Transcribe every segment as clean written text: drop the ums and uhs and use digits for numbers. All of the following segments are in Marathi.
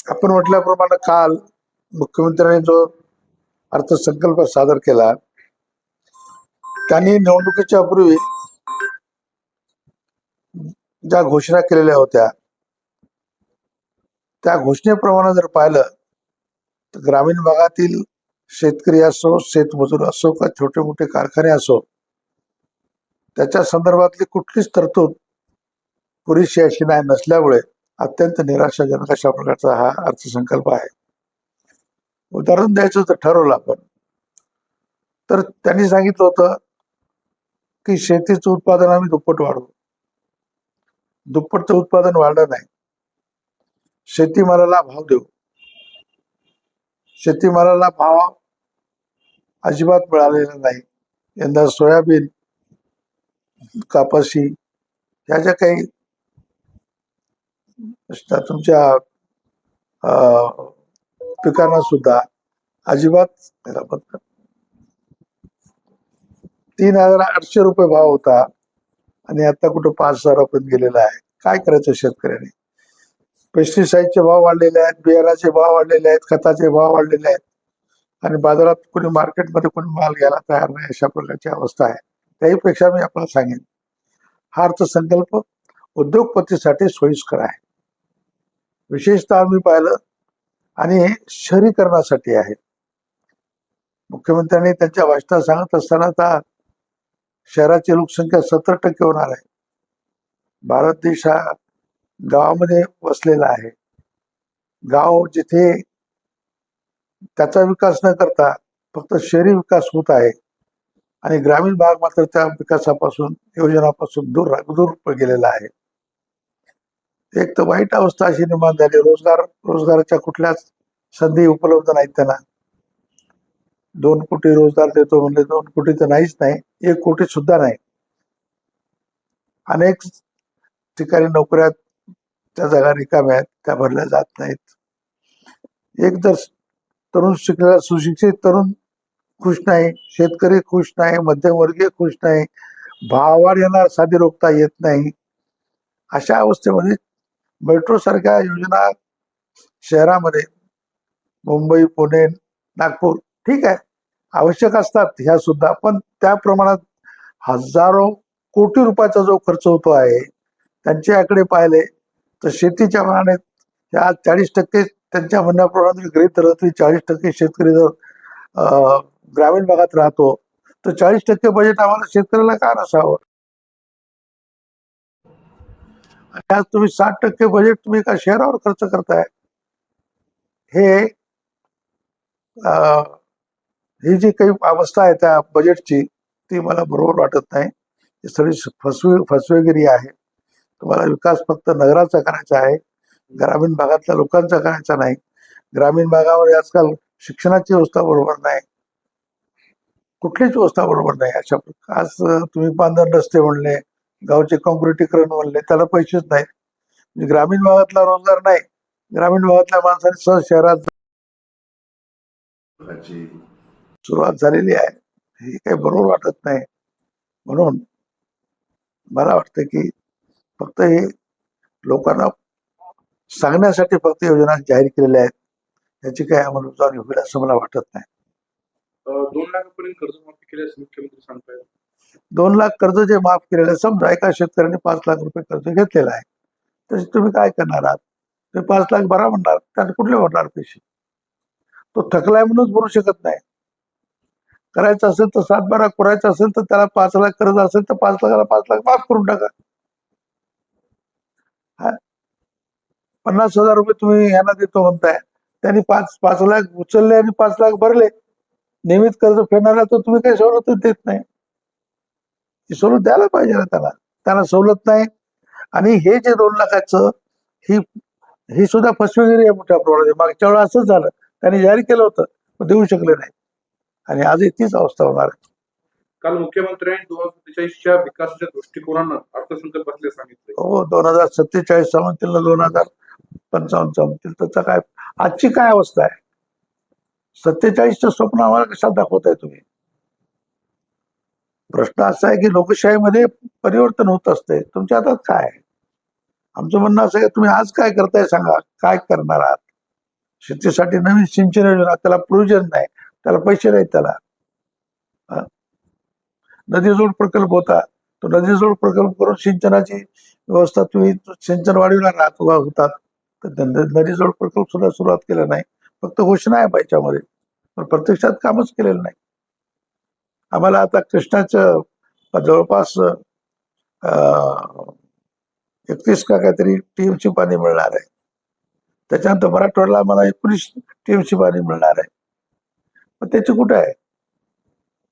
आपण म्हटल्याप्रमाणे काल मुख्यमंत्र्यांनी जो अर्थसंकल्प सादर केला, त्यांनी निवडणुकीच्या पूर्वी ज्या घोषणा केलेल्या होत्या त्या घोषणेप्रमाणे जर पाहिलं तर ग्रामीण भागातील शेतकरी असो, शेतमजूर असो का छोटे मोठे कारखाने असो, त्याच्या संदर्भातली कुठलीच तरतूद पुरेशी अशी नाही नसल्यामुळे अत्यंत निराशाजनक अशा प्रकारचा हा अर्थसंकल्प आहे. उदाहरण द्यायचं तर ठरवलं आपण तर त्यांनी सांगितलं होतं की शेतीचं उत्पादन आम्ही दुप्पट वाढवू. दुप्पटचं उत्पादन वाढलं नाही. शेतीमालाला भाव देऊ. शेतीमालाला भाव अजिबात मिळालेला नाही. यंदा सोयाबीन, कापसी ह्या ज्या काही तुमच्या पिकांना सुद्धा अजिबात 3,800 रुपये भाव होता आणि आता कुठं 5,000 रुपयात गेलेला आहे. काय करायचं शेतकऱ्याने? पेस्टिसाइडचे भाव वाढलेले आहेत, बियाणाचे भाव वाढलेले आहेत, खताचे भाव वाढलेले आहेत आणि बाजारात कोणी मार्केटमध्ये कोणी माल घ्यायला तयार नाही. अशा प्रकारची अवस्था आहे. त्याहीपेक्षा मी आपल्याला सांगेन, हा अर्थसंकल्प उद्योगपतीसाठी सोयीस्कर आहे. विशेषतः मी पाहिलं आणि हे शहरीकरणासाठी आहे. मुख्यमंत्र्यांनी त्यांच्या भाषणात सांगत असताना आता शहराची लोकसंख्या 70% होणार आहे. भारत देश हा गावामध्ये वसलेला आहे. गाव जिथे त्याचा विकास न करता फक्त शहरी विकास होत आहे आणि ग्रामीण भाग मात्र त्या विकासापासून, योजनापासून दूर गेलेला आहे. एक तर वाईट अवस्था अशी निर्माण झाली, रोजगाराच्या कुठल्याच संधी उपलब्ध नाहीत त्यांना. 2 कोटी रोजगार देतो म्हणजे 2 कोटी तर नाहीच नाही, 1 कोटी सुद्धा नाही. अनेक ठिकाणी नोकऱ्या त्या जागा रिकाम्या आहेत, त्या भरल्या जात नाहीत. एक तर तरुण शिकलेला सुशिक्षित तरुण खुश नाही, शेतकरी खुश नाही, मध्यमवर्गीय खुश नाही, भावावर येणार साधी रोखता येत नाही. अशा अवस्थेमध्ये मेट्रो सारख्या योजना शहरामध्ये, मुंबई, पुणे, नागपूर ठीक आहे, आवश्यक असतात ह्या सुद्धा, पण त्या प्रमाणात हजारो कोटी रुपयाचा जो खर्च होतो आहे त्यांच्याकडे पाहिले तर शेतीच्या मनाने त्या 40% त्यांच्या म्हणण्याप्रमाणे गृहीत धरत 40% शेतकरी जर ग्रामीण भागात राहतो तर 40% बजेट आम्हाला शेतकऱ्याला का नसावं? आणि आज तुम्ही 60% बजेट तुम्ही का शहरावर खर्च करताय? हे ही जी काही अवस्था आहे त्या बजेटची ती मला बरोबर वाटत नाही. ही सगळी फसवेगिरी आहे. तुम्हाला विकास फक्त नगराचा करायचा आहे, ग्रामीण भागातल्या लोकांचा करायचा नाही. ग्रामीण भागामध्ये आजकाल शिक्षणाची व्यवस्था बरोबर नाही, कुठलीच व्यवस्था बरोबर नाही. अशा आज तुम्ही बांधण रस्ते म्हणले, गावचे काँक्रिटीकरण म्हणले, त्याला पैसेच नाहीत. म्हणजे ग्रामीण भागातला रोजगार नाही, ग्रामीण भागातल्या माणसाने सहज शहरात सुरुवात झालेली आहे. हे काही बरोबर वाटत नाही. म्हणून मला वाटतं की फक्त हे लोकांना सांगण्यासाठी फक्त योजना जाहीर केलेल्या आहेत, याची काही अंमलबजावणी होईल असं मला वाटत नाही. 2 लाखापर्यंत कर्जमाफी केली असं मुख्यमंत्री सांगतायत. 2 लाख कर्ज जे माफ केलेलं आहे, समजा एका शेतकऱ्याने 5 लाख रुपये कर्ज घेतलेलं आहे, तर तुम्ही काय करणार आहात? तुम्ही 5 लाख भरा म्हणणार, त्याने कुठले भरणार पैसे? तो थकलाय म्हणूनच भरू शकत नाही. करायचं असेल तर 7-12 करायचं असेल तर त्याला 5 लाख कर्ज असेल तर 5 लाखाला 5 लाख माफ करून टाका. 50,000 रुपये तुम्ही यांना देतो म्हणताय, त्यांनी 5 लाख उचलले आणि 5 लाख भरले, नियमित कर्ज फेडणारा तर तुम्ही काही सवलत देत नाही. ती सवलत द्यायला पाहिजे ना त्यांना सवलत नाही. आणि हे जे 2 लाखाचं ही सुद्धा फसवेगिरी आहे मोठ्या प्रमाणात. मागच्या वेळा असंच झालं, त्यांनी जाहीर केलं होतं पण देऊ शकले नाही आणि आजही तीच अवस्था होणार आहे. काल मुख्यमंत्र्यांनी 2047च्या विकासाच्या दृष्टिकोनानं अर्थसंकल्पातले सांगितले. हो, 2047 सांगतील ना 2055 सांगतील, त्याचा काय आजची काय अवस्था आहे? 47चं स्वप्न आम्हाला कशात दाखवताय तुम्ही? प्रश्न असा आहे की लोकशाहीमध्ये परिवर्तन होत असते, तुमच्या हातात काय आहे? आमचं म्हणणं असं आहे की तुम्ही आज काय करताय सांगा, काय करणार आहात? शेतीसाठी नवीन सिंचन योजना, त्याला प्रोविजन नाही, त्याला पैसे नाहीत त्याला. नदीजोड प्रकल्प होता, तो नदीजोड प्रकल्प करून सिंचनाची व्यवस्था तुम्ही सिंचन वाढविणार होतात, तर नदीजोड प्रकल्प सुद्धा सुरुवात केला नाही. फक्त घोषणा आहे त्याच्यामध्ये, पण प्रत्यक्षात कामच केलेलं नाही. आम्हाला आता कृष्णाचं जवळपास 31 का काहीतरी टीएमसी पाणी मिळणार आहे. त्याच्यानंतर मराठवाड्याला आम्हाला 19 टीएमसी पाणी मिळणार आहे. पण त्याची कुठं आहे?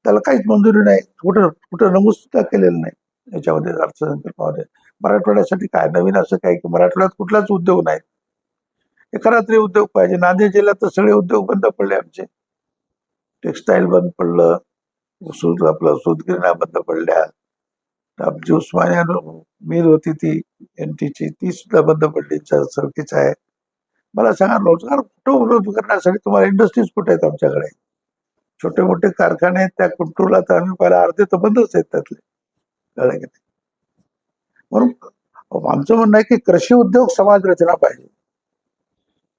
त्याला काहीच मंजुरी नाही, कुठं कुठं नमूद सुद्धा केलेलं नाही याच्यामध्ये अर्थसंकल्पामध्ये. मराठवाड्यासाठी काय नवीन असं काय की मराठवाड्यात कुठलाच उद्योग नाही. एखादा तरी उद्योग पाहिजे. नांदेड जिल्ह्यात तर सगळे उद्योग बंद पडले आमचे. टेक्सटाईल बंद पडलं, आपलं सूतगिरण्या बंद पडल्या, आमची उस्मानिया मिल होती ती एनटीची, ती सुद्धा बंद पडली. सरकीच आहे. मला सांगा, रोजगार कुठं उपलब्ध करण्यासाठी तुम्हाला इंडस्ट्रीज कुठे आहेत आमच्याकडे? छोटे मोठे कारखाने आहेत, त्या कंट्रोलला तर आम्ही पहिला अर्धे तर बंदच आहेत त्यातले, कळलं की नाही? म्हणून आमचं म्हणणं आहे की कृषी उद्योग समाज रचना पाहिजे.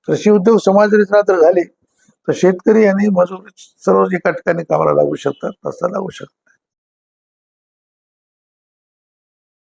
कृषी उद्योग समाज रचना जर झाली तर शेतकरी आणि मजूर सर्व एका ठिकाणी कामाला लागू शकतात, तसं लागू शकतात.